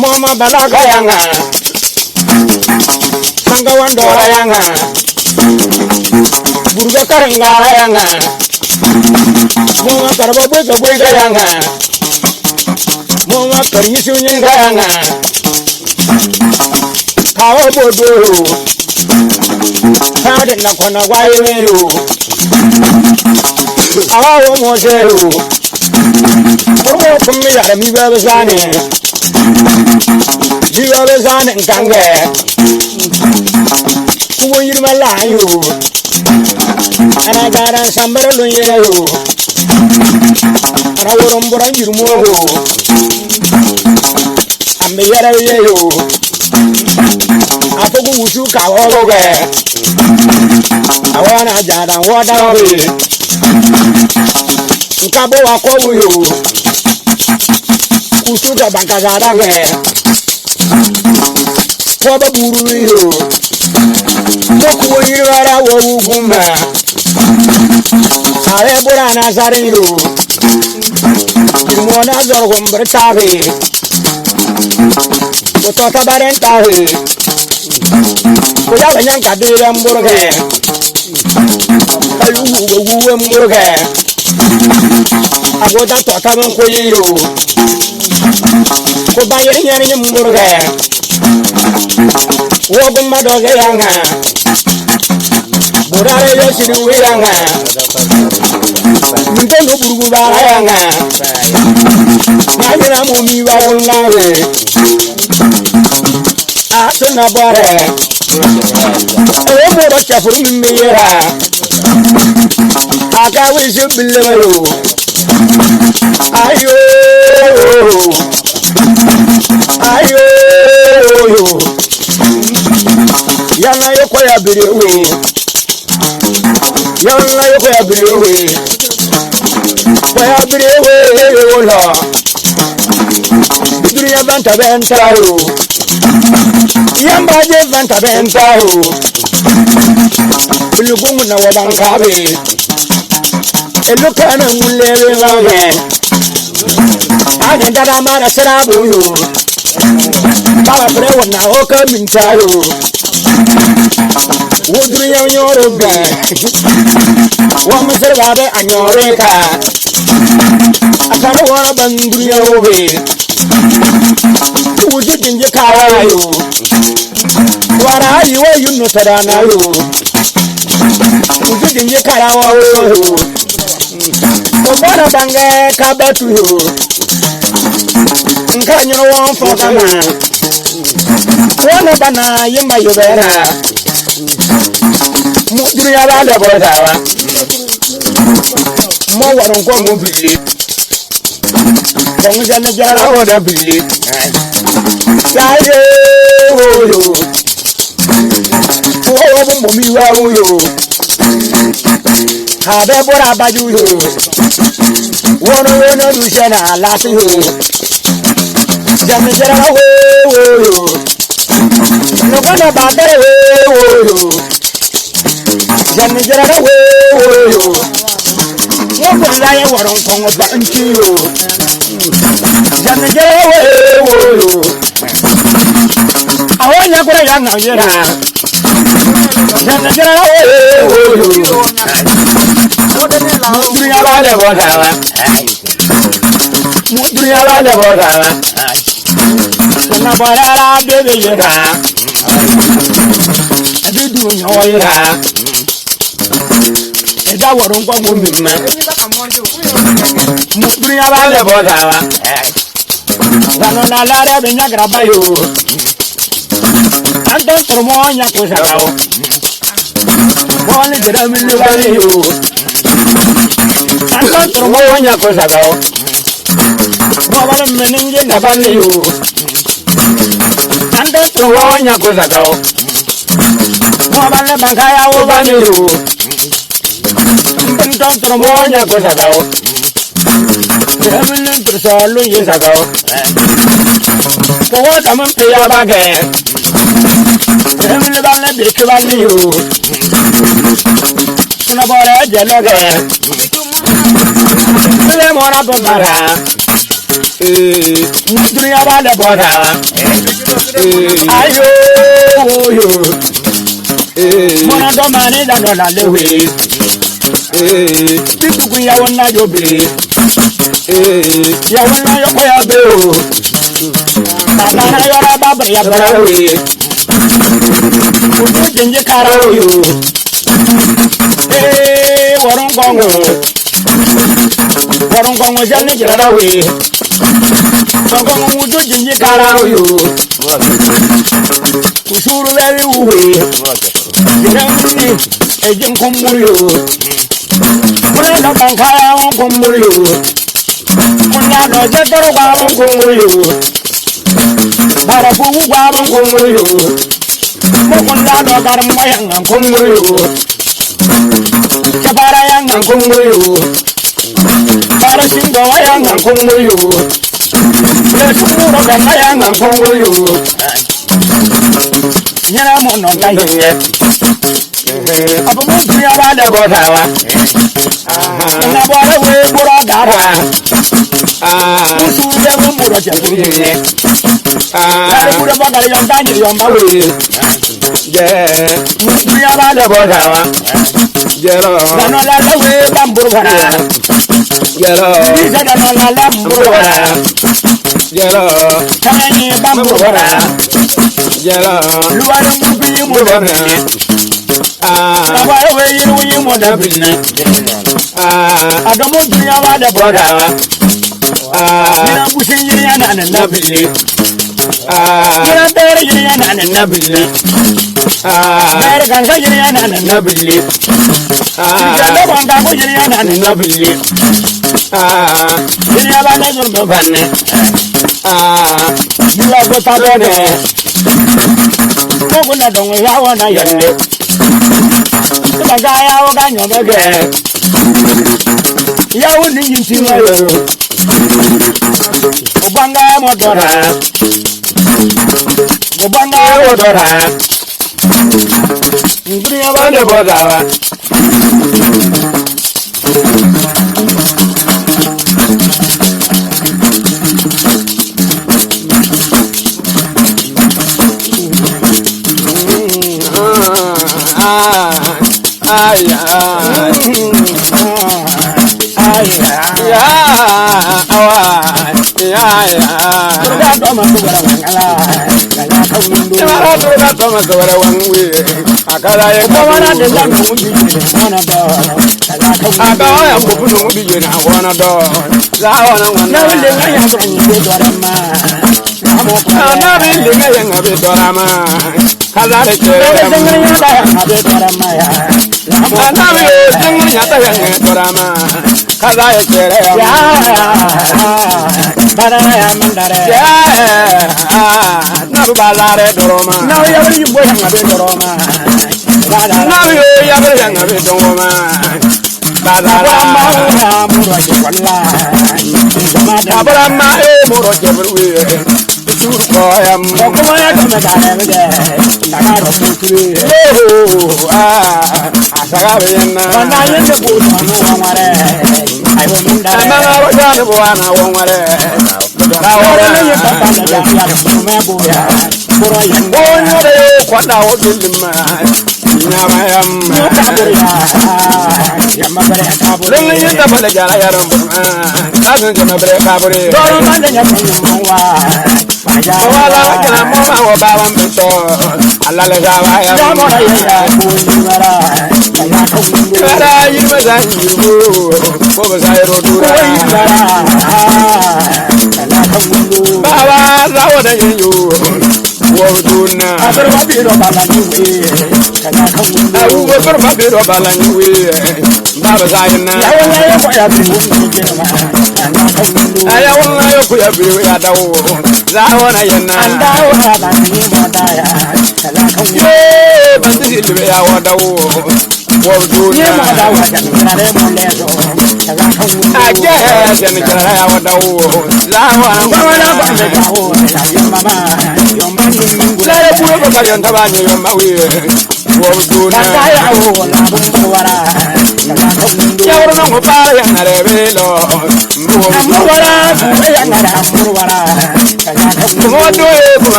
Mama balaga yanga, sanga wandora yanga, burga karanga yanga, mama karba buga yanga, mama karmisu nyinga yanga, kawa bodo, kade na kona wayo, awa mozero, kurmo kumi yara mi bebe zane. Jiwa zane nkange kubo yirma layo ana gara sambara lo yero ana worombora yirmo ho ambe yara yeyo afogu wusu ka wogo awana jada wada we nkabo wako yo kusuda bankazara nge Koba buru yo Moku yirara wo ugumba Sare burana sare yo Kirmona zorgum bertabe Koto to kabarenta he ko ya banyan kadire mburge kayu guwe mburge agoda to kaban ko yiyo ko bayere nyani mburge wo gumma doge yanga burare yo sinu yanga ntono burgu bara yanga na mumi wa wonnawe atuna bare o moro chafuru miyera aka wishu bileyo ayo ayo yana yoko ya birewe yana yoko ya birewe ya birewe ola dunia banta bentaro yamba je banta bentaro lugungu na wabankabe elukana mulewe wange agenda da mara serabu yo baba prewo na oka mintaro wudru ya nyoro ga wa maserba be anyoreka akano wana bandru ya obe wuju dinje kawayo wara yi wa yunno tadana yo wuju dinje karawa yo obana bange kabatu yo nkanyo won fo kama wana bana yima yobera mudru ya ba da bodawa mo waron ko mo bi Kong jana jara oda bili, saye oyo, oyo mumi wa oyo, habe bora baju yo, wono dushena lati yo, jana jara oyo, nokona badere oyo, jana jara oyo. Wọ́n láyé wọ̀rọ̀ nǹkan ọba ń kí o. Jàmìjẹ́ wòó. Àwọn ìyàgbọ́n yà ń yẹra. Jàmìjẹ́ wòó. Mùdúnyà bá lè bọ̀ dàwa. Mùdúnyà bá lè bọ̀ dàwa. Sọ̀nà bọ̀ rárá bébè yẹra. Ẹbí dùn yàn wọ̀ yẹra. Eda wọ̀rọ̀ nǹkan mú mi mẹ́. Mùdúrí yà bá lè bọ̀ dàwa. Zanona lára bí nyàgàrà báyò. Àǹtọ̀ tọrọ mọ́ nyà kó sàrà o. Bọ́ọ̀lì jẹ̀dá mi lè báyé o. Àǹtọ̀ tọrọ mọ́ nyà kó sàrà o. Bọ́ọ̀lì mẹ́ni ń jẹ́ nàbà lè o. Àǹtọ̀ tọrọ mọ́ nyà kó sàrà o. Bọ́ọ̀lì bànkà yà wó bá mi o. Entonces tromoña cosa cao. Kevin persolo y sacao. Como también pilla bague. Kevin le vale de que vale yo. Una bora llena de. Le mora con para. Mudria vale bora. Ayo yo. Mona domani da no la lewe. Tituku ya wana yobe. Ya wana yoko ya beo. Nana yora babra ya brawe. Uju jenje karawo yo. Warongongo jane jarawe. Warongongo uju jenje karawo yo. Usuru wewe uwe. Jirani ejem kumuriyo. Kuna na bankaya won kumuriyo. Kuna no jetoro kwa won kumuriyo. Bara bugu kwa won kumuriyo. Kuna no garma yang kumuriyo. Chapara yang kumuriyo. Bara singo yang kumuriyo. Lesumuro kana yang kumuriyo. nyana mo no ga ye abu mo dunya ba da bo ta wa na bo le we boro ga ra tu de mo mo ro ja bu ye na bu de ba ga yo ga ni yo ba we je mo dunya ba da bo ta wa je lo na no la we ba mburu ga ra je lo ni ja na la la mburu ga ra je lo kana ni ba mburu ga ra je lo luwa mo bi mo ba ra Awa we you mo da binna agamu dunya wa da boda ina busin yiri yana nan nabili ina dare yiri yana nan nabili dare kan ga yiri yana nan nabili ina da banga ko yiri yana nan nabili yiri ya ba da zurdo banne bila ko ta done ko kuna don ya wa na yalle Bagaya oganyo mege ya woni yinti wayo obanga modora ngriya bale bodawa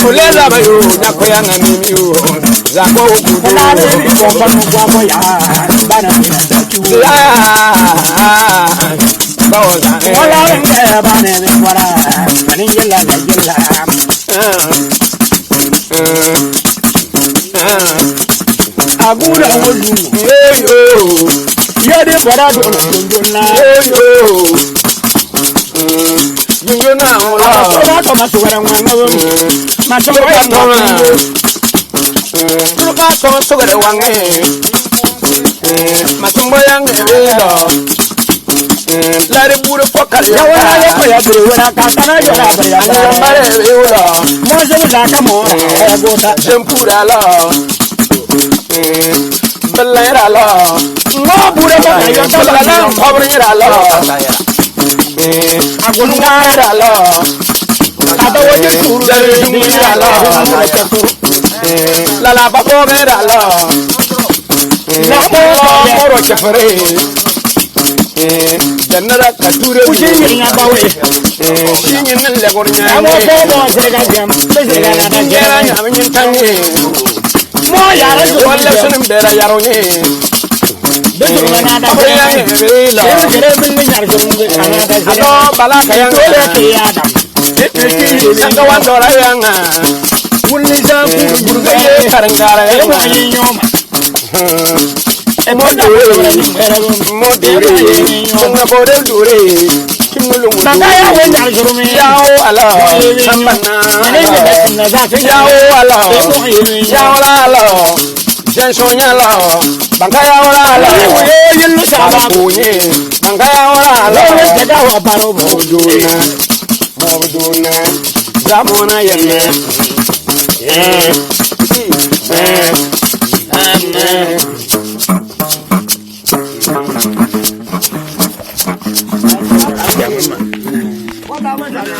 Ulela bayo nyakoya ngani miu zako Kana ni bomba kwa moya bana ni ndachu bawoza wala nge bana ni wala mani yella yella agura wolu yo yede bora do ndona yo yo na wala to masuwara ngwango masuwara ngwango Luka to sugare wange matumbo yange welo lari buru pokal ya wala ya ko ya buru wala ka kana yo la ba ya mare welo mo se la ka mo ya gota tempura lo belera lo mo buru ba ya to la la khobrira lo agulungara lo ado woje turu dungira lo la la ba bogera lo na moro chefere janara kature ujini nga bawe shinyi nle gornya amo bobo sega jam sega na da ngera nya min tangi mo ya ra so wala sunim bera yaronye besu na da ko ya ngela kere min ni nyar so ngi ana da alo bala kaya dole ke ya da sanga wandora yanga wulni zampu burga ye karangara e mo yanga yi nyoma mo dure sunga bore dure kimulu Bagaya we nyar so mi yao ala sambana ne ne da na za ta yao ala yao ala jensonya la bangaya ala we yillu saba kunye bangaya ala we te da wa baro bo mawduna zamona yenne Wala ma da na